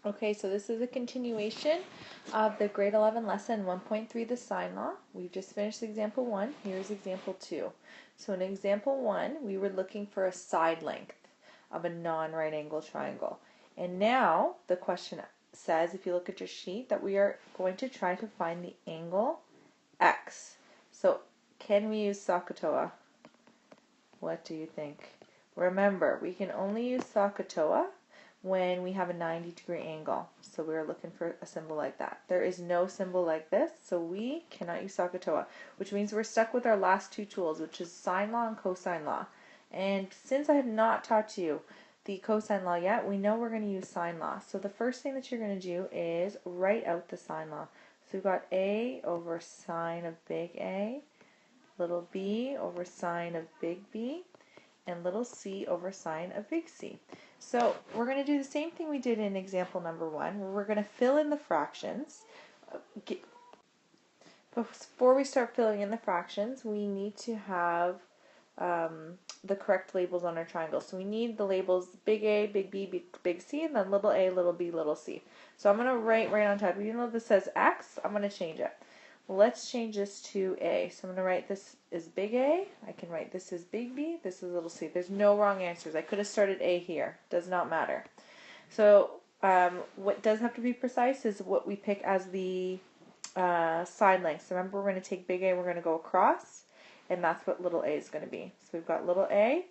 Okay, so this is a continuation of the grade 11 lesson 1.3, the sine law. We've just finished example 1. Here's example 2. So in example 1, we were looking for a side length of a non-right angle triangle. And now the question says, if you look at your sheet, that we are going to try to find the angle x. So can we use SOHCAHTOA? What do you think? Remember, we can only use SOHCAHTOA when we have a 90-degree angle. So we're looking for a symbol like that. There is no symbol like this, so we cannot use SOHCAHTOA, which means we're stuck with our last two tools, which is sine law and cosine law. And since I have not taught you the cosine law yet, we know we're going to use sine law. So the first thing that you're going to do is write out the sine law. So we've got a over sine of big A, little b over sine of big B, and little c over sine of big C. So we're going to do the same thing we did in example number 1, where we're going to fill in the fractions. Before we start filling in the fractions, we need to have the correct labels on our triangle. So we need the labels big A, big B, big C, and then little a, little b, little c. So I'm going to write right on top. Even though this says x, I'm going to change it. Let's change this to A. So I'm going to write this as big A. I can write this as big B. This is little c. There's no wrong answers. I could have started A here. Does not matter. So what does have to be precise is what we pick as the side length. So remember, we're going to take big A, we're going to go across, and that's what little a is going to be. So we've got little a.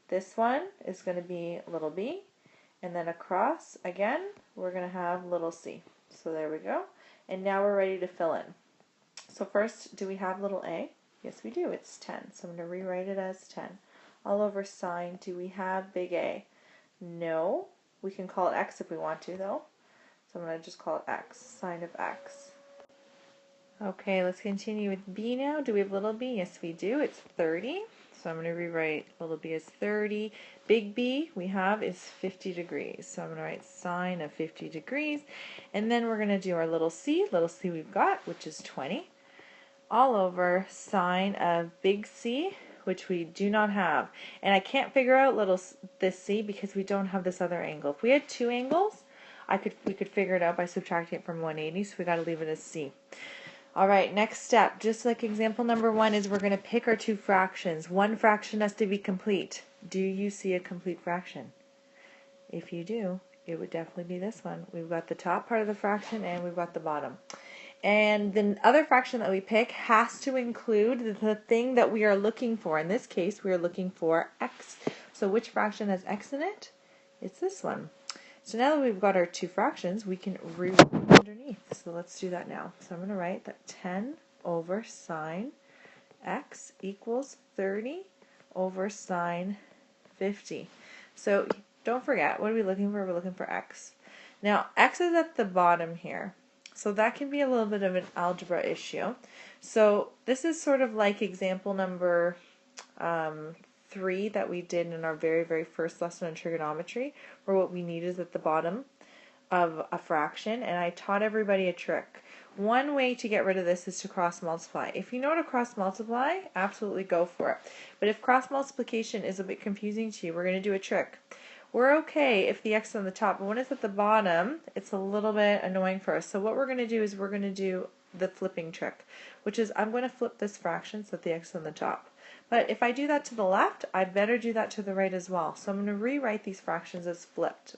This one is going to be little b. And then across, again, we're going to have little c. So there we go. And now we're ready to fill in. So first, do we have little a? Yes, we do. It's 10. So I'm going to rewrite it as 10. All over sine, do we have big A? No. We can call it x if we want to, though. So I'm going to just call it x, sine of x. Okay, let's continue with b now. Do we have little b? Yes, we do. It's 30. So I'm going to rewrite little b as 30. Big B we have is 50 degrees. So I'm going to write sine of 50 degrees. And then we're going to do our little c. Little c we've got, which is 20. All over sine of big C, which we do not have. And I can't figure out this C because we don't have this other angle. If we had two angles, we could figure it out by subtracting it from 180, so we got to leave it as C. All right, next step, just like example number 1, is we're going to pick our two fractions. One fraction has to be complete. Do you see a complete fraction? If you do, it would definitely be this one. We've got the top part of the fraction and we've got the bottom. And the other fraction that we pick has to include the thing that we are looking for. In this case, we are looking for x. So which fraction has x in it? It's this one. So now that we've got our two fractions, we can rewrite underneath. So let's do that now. So I'm going to write that 10 over sine x equals 30 over sine 50. So don't forget, what are we looking for? We're looking for x. Now, x is at the bottom here. So that can be a little bit of an algebra issue. So this is sort of like example number 3 that we did in our very, very first lesson on trigonometry, where what we need is at the bottom of a fraction, and I taught everybody a trick. One way to get rid of this is to cross multiply. If you know how to cross multiply, absolutely go for it. But if cross multiplication is a bit confusing to you, we're going to do a trick. We're okay if the x is on the top, but when it's at the bottom, it's a little bit annoying for us. So what we're going to do is we're going to do the flipping trick, which is I'm going to flip this fraction so that the x is on the top. But if I do that to the left, I better do that to the right as well. So I'm going to rewrite these fractions as flipped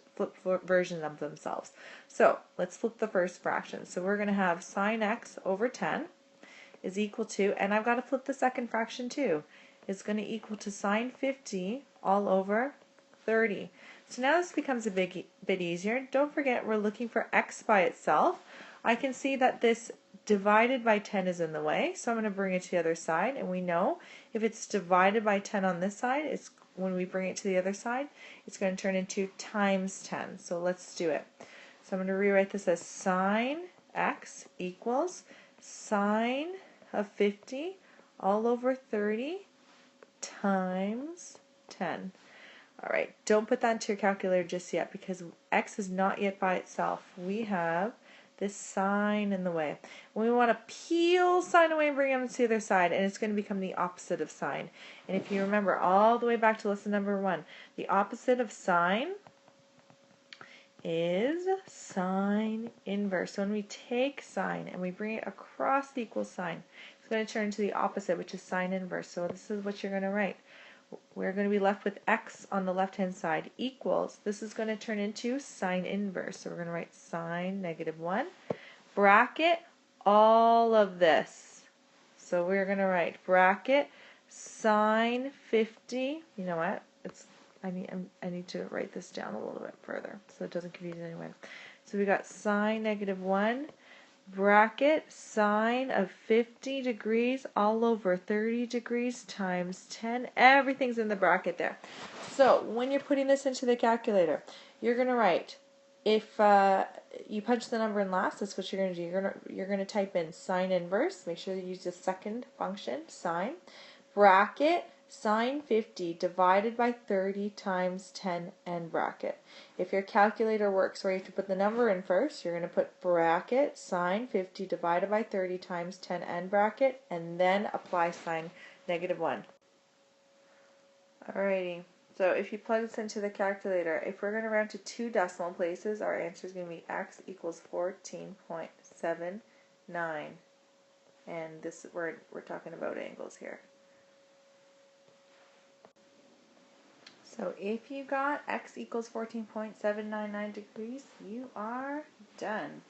versions of themselves. So let's flip the first fraction. So we're going to have sine x over 10 is equal to, and I've got to flip the second fraction too, is going to equal to sine 50 all over 30. So now this becomes a bit easier. Don't forget, we're looking for x by itself. I can see that this divided by 10 is in the way, so I'm going to bring it to the other side, and we know if it's divided by 10 on this side, it's when we bring it to the other side, it's going to turn into times 10. So let's do it. So I'm going to rewrite this as sine x equals sine of 50 all over 30 times 10. Alright, don't put that into your calculator just yet because x is not yet by itself. We have this sine in the way. We want to peel sine away and bring it to the other side, and it's going to become the opposite of sine. And if you remember all the way back to lesson number 1, the opposite of sine is sine inverse. So when we take sine and we bring it across the equal sign, it's going to turn into the opposite, which is sine inverse. So this is what you're going to write. We're going to be left with x on the left-hand side equals, this is going to turn into sine inverse. So we're going to write sine -1, bracket all of this. So we're going to write bracket sine 50. You know what? I need to write this down a little bit further so it doesn't confuse anyone. So we got sine -1 bracket sine of 50 degrees all over 30 degrees times 10. Everything's in the bracket there. So when you're putting this into the calculator, you're going to write, if you punch the number in last, that's what you're going to do. You're going to type in sine inverse. Make sure you use the second function, sine, bracket sine 50 divided by 30 times 10 end bracket. If your calculator works where you have to put the number in first, you're going to put bracket sine 50 divided by 30 times 10 end bracket, and then apply sine -1. Alrighty, so if you plug this into the calculator, if we're going to round to 2 decimal places, our answer is going to be x equals 14.79. And this we're talking about angles here. So if you got x equals 14.799 degrees, you are done.